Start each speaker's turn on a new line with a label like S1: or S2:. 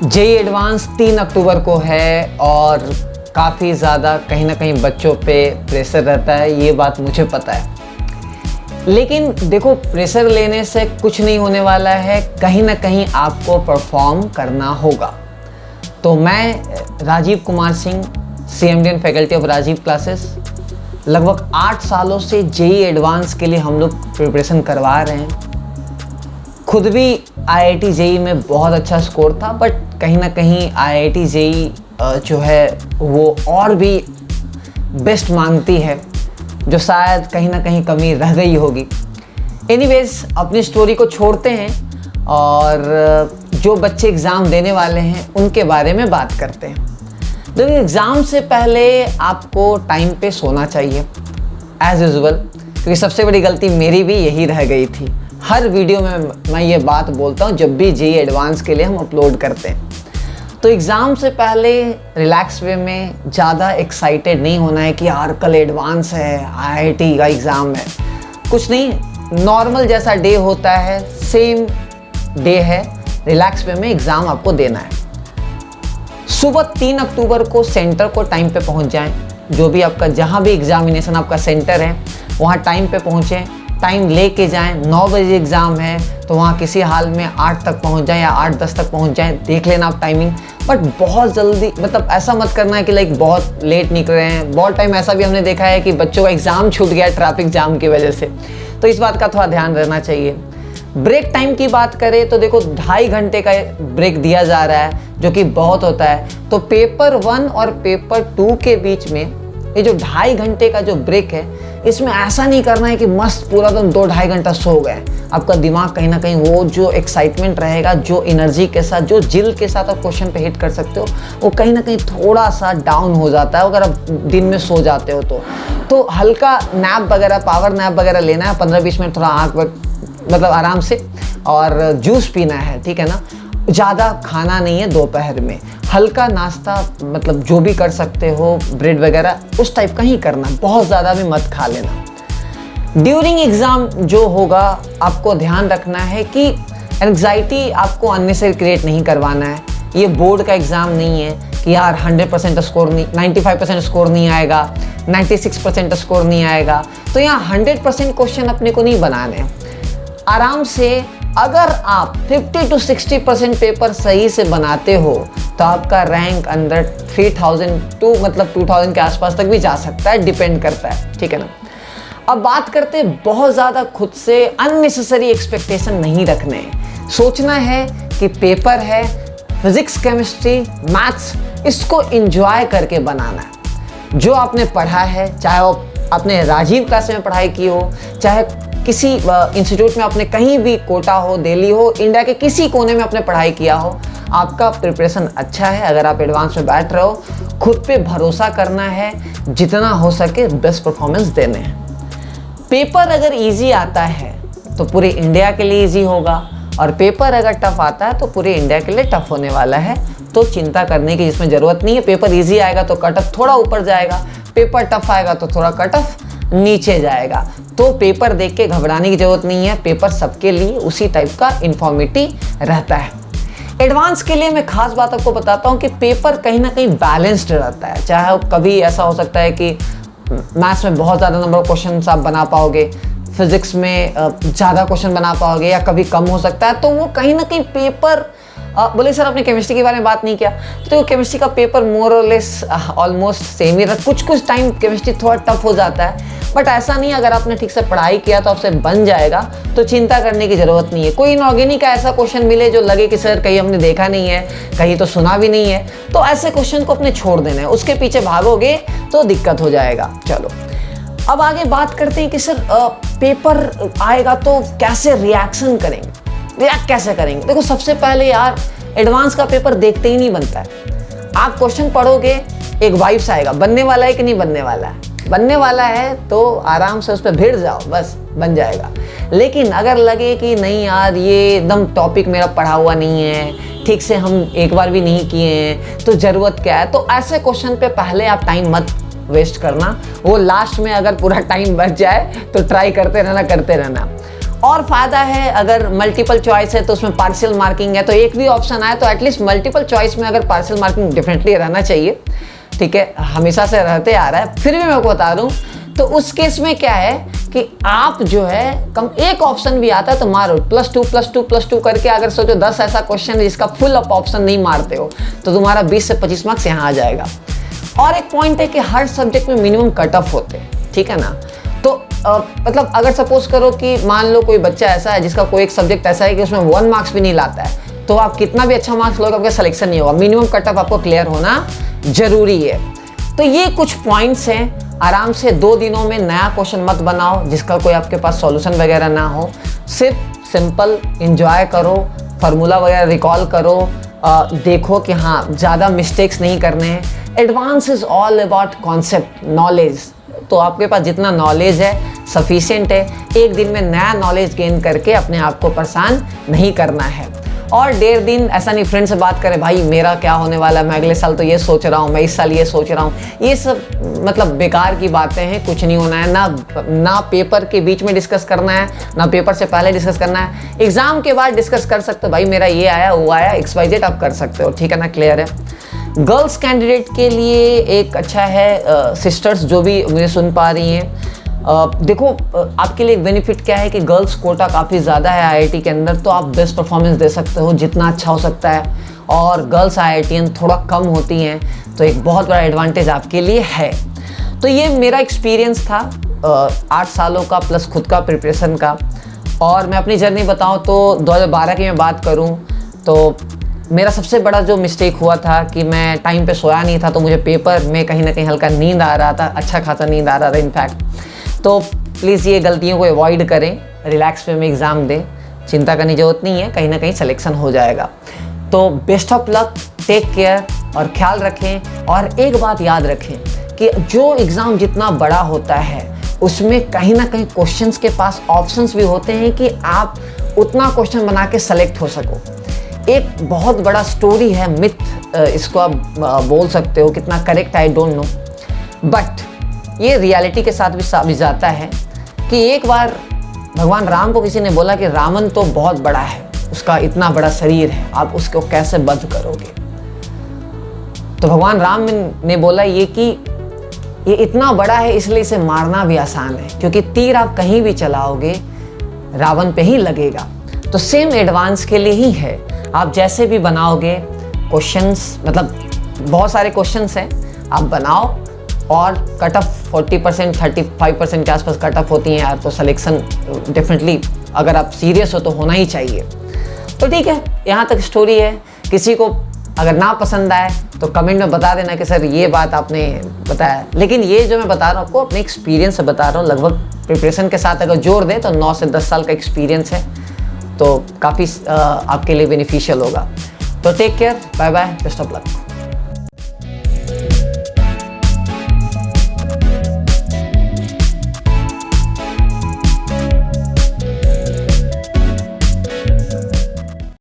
S1: JEE advance 3 अक्टूबर को है और काफ़ी ज़्यादा कहीं ना कहीं बच्चों पे प्रेशर रहता है, ये बात मुझे पता है। लेकिन देखो, प्रेशर लेने से कुछ नहीं होने वाला है, कहीं ना कहीं आपको परफॉर्म करना होगा। तो मैं Rajeev Kumar Singh, CMD faculty of Rajeev classes, लगभग 8 सालों से जेईई एडवांस के लिए हम लोग प्रिपरेशन करवा रहे हैं। खुद भी IIT जेईई में बहुत अच्छा स्कोर था, बट कहीं ना कहीं IIT जेईई जो है वो और भी बेस्ट मांगती है, जो शायद कहीं ना कहीं कमी रह गई होगी। एनीवेज, अपनी स्टोरी को छोड़ते हैं और जो बच्चे एग्ज़ाम देने वाले हैं उनके बारे में बात करते हैं। तो एग्ज़ाम से पहले आपको टाइम पे सोना चाहिए एज़ यूजुअल, क्योंकि सबसे बड़ी गलती मेरी भी यही रह गई थी। हर वीडियो में मैं ये बात बोलता हूँ जब भी जेईई एडवांस के लिए हम अपलोड करते हैं। तो एग्ज़ाम से पहले रिलैक्स वे में, ज़्यादा एक्साइटेड नहीं होना है कि यार कल एडवांस है, IIT का एग्ज़ाम है। कुछ नहीं, नॉर्मल जैसा डे होता है, सेम डे है, रिलैक्स वे में एग्ज़ाम आपको देना है। सुबह 3 अक्टूबर को सेंटर को टाइम पे पहुंच जाएं। जो भी आपका, जहां भी एग्जामिनेशन आपका सेंटर है वहां टाइम पे पहुंचें, टाइम लेके जाएं। 9 बजे एग्ज़ाम है तो वहाँ किसी हाल में 8 तक पहुँच जाएं या 8:10 तक पहुँच जाएं, देख लेना आप टाइमिंग। बट बहुत जल्दी, मतलब ऐसा मत करना है कि लाइक बहुत लेट निकल रहे हैं। बहुत टाइम ऐसा भी हमने देखा है कि बच्चों का एग्ज़ाम छूट गया ट्रैफिक जाम की वजह से, तो इस बात का थोड़ा ध्यान रहना चाहिए। ब्रेक टाइम की बात करें तो देखो, 2.5 घंटे का ब्रेक दिया जा रहा है, जो कि बहुत होता है। तो पेपर 1 और पेपर 2 के बीच में ये जो 2.5 घंटे का जो ब्रेक है, इसमें ऐसा नहीं करना है कि मस्त पूरा तुम 2-2.5 घंटा सो गए। आपका दिमाग कहीं ना कहीं वो जो एक्साइटमेंट रहेगा, जो एनर्जी के साथ, जो जिल के साथ आप क्वेश्चन पे हिट कर सकते हो, वो कहीं ना कहीं थोड़ा सा डाउन हो जाता है अगर आप दिन में सो जाते हो तो हल्का नैप वगैरह, पावर नैप वगैरह लेना है, 15-20 मिनट थोड़ा आँख मतलब आराम से, और जूस पीना है, ठीक है ना। ज़्यादा खाना नहीं है दोपहर में, हल्का नाश्ता, मतलब जो भी कर सकते हो, ब्रेड वगैरह उस टाइप का ही करना, बहुत ज़्यादा भी मत खा लेना। ड्यूरिंग एग्ज़ाम जो होगा, आपको ध्यान रखना है कि एंग्जाइटी आपको अननेसेसरी क्रिएट नहीं करवाना है। ये बोर्ड का एग्ज़ाम नहीं है कि यार 100% स्कोर नहीं, 95% स्कोर नहीं आएगा, 96% स्कोर नहीं आएगा। तो यहाँ 100% क्वेश्चन अपने को नहीं बनाने हैं। आराम से अगर आप 50 to 60% पेपर सही से बनाते हो तो आपका रैंक अंदर 3000 टू मतलब 2000 के आसपास तक भी जा सकता है, डिपेंड करता है, ठीक है ना। अब बात करते हैं, बहुत ज़्यादा खुद से अननेसेसरी एक्सपेक्टेशन नहीं रखने हैं। सोचना है कि पेपर है, फिजिक्स, केमिस्ट्री, मैथ्स, इसको एंजॉय करके बनाना है। जो आपने पढ़ा है, चाहे वो आपने राजीव क्लास में पढ़ाई की हो, चाहे किसी इंस्टीट्यूट में आपने कहीं भी, कोटा हो, दिल्ली हो, इंडिया के किसी कोने में आपने पढ़ाई किया हो, आपका प्रिपरेशन अच्छा है। अगर आप एडवांस में बैठ रहे हो, खुद पे भरोसा करना है, जितना हो सके बेस्ट परफॉर्मेंस देने हैं। पेपर अगर इजी आता है तो पूरे इंडिया के लिए इजी होगा, और पेपर अगर टफ आता है तो पूरे इंडिया के लिए टफ होने वाला है। तो चिंता करने की जिसमें ज़रूरत नहीं है। पेपर इजी आएगा तो कट ऑफ थोड़ा ऊपर जाएगा, पेपर टफ आएगा तो थोड़ा कट ऑफ नीचे जाएगा। तो पेपर देख के घबराने की जरूरत नहीं है। पेपर सबके लिए उसी टाइप का इंफॉर्मेटिव रहता है। एडवांस के लिए मैं खास बात आपको बताता हूँ कि पेपर कहीं ना कहीं बैलेंस्ड रहता है। चाहे कभी ऐसा हो सकता है कि मैथ्स में बहुत ज़्यादा नंबर ऑफ क्वेश्चन आप बना पाओगे, फिजिक्स में ज़्यादा क्वेश्चन बना पाओगे, या कभी कम हो सकता है। तो वो कहीं ना कहीं पेपर, बोले सर आपने केमिस्ट्री के बारे में बात नहीं किया, तो केमिस्ट्री का पेपर मोर और लेस ऑलमोस्ट सेम ही रहता। कुछ टाइम केमिस्ट्री थोड़ा टफ हो जाता है, बट ऐसा नहीं, अगर आपने ठीक से पढ़ाई किया तो आपसे बन जाएगा, तो चिंता करने की ज़रूरत नहीं है। कोई इनऑर्गेनिक का ऐसा क्वेश्चन मिले जो लगे कि सर कहीं हमने देखा नहीं है, कहीं तो सुना भी नहीं है, तो ऐसे क्वेश्चन को अपने छोड़ देना है। उसके पीछे भागोगे तो दिक्कत हो जाएगा। चलो, अब आगे बात करते हैं कि सर पेपर आएगा तो कैसे रिएक्शन करेंगे, रिएक्ट कैसे करेंगे। देखो, सबसे पहले यार, एडवांस का पेपर देखते ही नहीं बनता है। आप क्वेश्चन पढ़ोगे, एक वाइब्स आएगा, बनने वाला है कि नहीं बनने वाला है। बनने वाला है तो आराम से उस पर भिड़ जाओ, बस बन जाएगा। लेकिन अगर लगे कि नहीं यार, ये एकदम टॉपिक मेरा पढ़ा हुआ नहीं है, ठीक से हम एक बार भी नहीं किए हैं, तो ज़रूरत क्या है, तो ऐसे क्वेश्चन पे पहले आप टाइम मत वेस्ट करना। वो लास्ट में अगर पूरा टाइम बच जाए तो ट्राई करते रहना। और फायदा है अगर मल्टीपल चॉइस है तो उसमें पार्शियल मार्किंग है, तो एक भी ऑप्शन आए तो एटलीस्ट मल्टीपल चॉइस में अगर पार्शियल मार्किंग डेफिनेटली रहना चाहिए, ठीक है, हमेशा से रहते आ रहा है। फिर भी मैं आपको बता दूं तो उस केस में क्या है कि आप जो है कम एक ऑप्शन भी आता है तो मारो +2 करके, अगर सोचो 10 ऐसा क्वेश्चन है जिसका फुल अप ऑप्शन नहीं मारते हो तो तुम्हारा 20 से 25 मार्क्स यहाँ आ जाएगा। और एक पॉइंट है कि हर सब्जेक्ट में मिनिमम कट ऑफ होते हैं, ठीक है ना। तो मतलब अगर सपोज करो कि मान लो कोई बच्चा ऐसा है जिसका कोई एक सब्जेक्ट ऐसा है कि उसमें 1 मार्क्स भी नहीं लाता है, तो आप कितना भी अच्छा मार्क्स लोगे आपका सिलेक्शन नहीं होगा। मिनिमम कट ऑफ आपको क्लियर होना जरूरी है। तो ये कुछ पॉइंट्स हैं। आराम से 2 दिनों में नया क्वेश्चन मत बनाओ जिसका कोई आपके पास सॉल्यूशन वगैरह ना हो। सिर्फ सिंपल एंजॉय करो, फार्मूला वगैरह रिकॉल करो, देखो कि हाँ ज़्यादा मिस्टेक्स नहीं करने हैं। Advance is all about concept knowledge, तो आपके पास जितना नॉलेज है सफिशिएंट है। एक दिन में नया नॉलेज गेन करके अपने आप को परेशान नहीं करना है। और 1.5 दिन ऐसा नहीं फ्रेंड से बात करें भाई मेरा क्या होने वाला है, मैं अगले साल तो ये सोच रहा हूँ, मैं इस साल ये सोच रहा हूँ, ये सब मतलब बेकार की बातें हैं। कुछ नहीं होना है, ना पेपर के बीच में डिस्कस करना है, ना पेपर से पहले डिस्कस करना है। एग्जाम के बाद डिस्कस कर सकते हो भाई मेरा ये आया वो आया, XYZ आप कर सकते हो, ठीक है ना, क्लियर है। गर्ल्स कैंडिडेट के लिए एक अच्छा है, सिस्टर्स जो भी मुझे सुन पा रही हैं, देखो आपके लिए बेनिफिट क्या है कि गर्ल्स कोटा काफ़ी ज़्यादा है IIT के अंदर, तो आप बेस्ट परफॉर्मेंस दे सकते हो जितना अच्छा हो सकता है। और गर्ल्स IITian थोड़ा कम होती हैं, तो एक बहुत बड़ा एडवांटेज आपके लिए है। तो ये मेरा एक्सपीरियंस था 8 सालों का प्लस खुद का प्रिपरेशन का। और मैं अपनी जर्नी बताऊँ तो 2012 की मैं बात करूँ तो मेरा सबसे बड़ा जो मिस्टेक हुआ था कि मैं टाइम पे सोया नहीं था, तो मुझे पेपर में कहीं ना कहीं हल्का नींद आ रहा था, अच्छा खासा नींद आ रहा था इनफैक्ट। तो प्लीज़ ये गलतियों को अवॉइड करें, रिलैक्स वे में एग्ज़ाम दें, चिंता करने की ज़रूरत नहीं है, कहीं ना कहीं सिलेक्शन हो जाएगा। तो best of luck, take care और ख्याल रखें। और एक बात याद रखें कि जो एग्ज़ाम जितना बड़ा होता है उसमें कहीं ना कहीं क्वेश्चंस के पास ऑप्शंस भी होते हैं कि आप उतना क्वेश्चन बना के सेलेक्ट हो सको। एक बहुत बड़ा स्टोरी है, मिथ इसको आप बोल सकते हो, कितना correct I don't know, but ये रियलिटी के साथ भी साबित जाता है कि एक बार भगवान राम को किसी ने बोला कि रावण तो बहुत बड़ा है, उसका इतना बड़ा शरीर है, आप उसको कैसे वध करोगे। तो भगवान राम ने बोला ये कि ये इतना बड़ा है इसलिए इसे मारना भी आसान है, क्योंकि तीर आप कहीं भी चलाओगे रावण पे ही लगेगा। तो सेम एडवांस के लिए ही है, आप जैसे भी बनाओगे क्वेश्चंस, मतलब बहुत सारे क्वेश्चंस हैं, आप बनाओ और कट ऑफ 40% 35% के आसपास कट ऑफ होती हैं यार, तो सिलेक्शन डेफिनेटली अगर आप सीरियस हो तो होना ही चाहिए। तो ठीक है, यहाँ तक स्टोरी है। किसी को अगर ना पसंद आए तो कमेंट में बता देना कि सर ये बात आपने बताया, लेकिन ये जो मैं बता रहा हूँ आपको अपने एक्सपीरियंस से बता रहा हूँ। लगभग प्रिपरेशन के साथ अगर जोड़ दें तो 9 से 10 साल का एक्सपीरियंस है, तो काफ़ी आपके लिए बेनिफिशियल होगा। तो take care, bye bye, best of luck.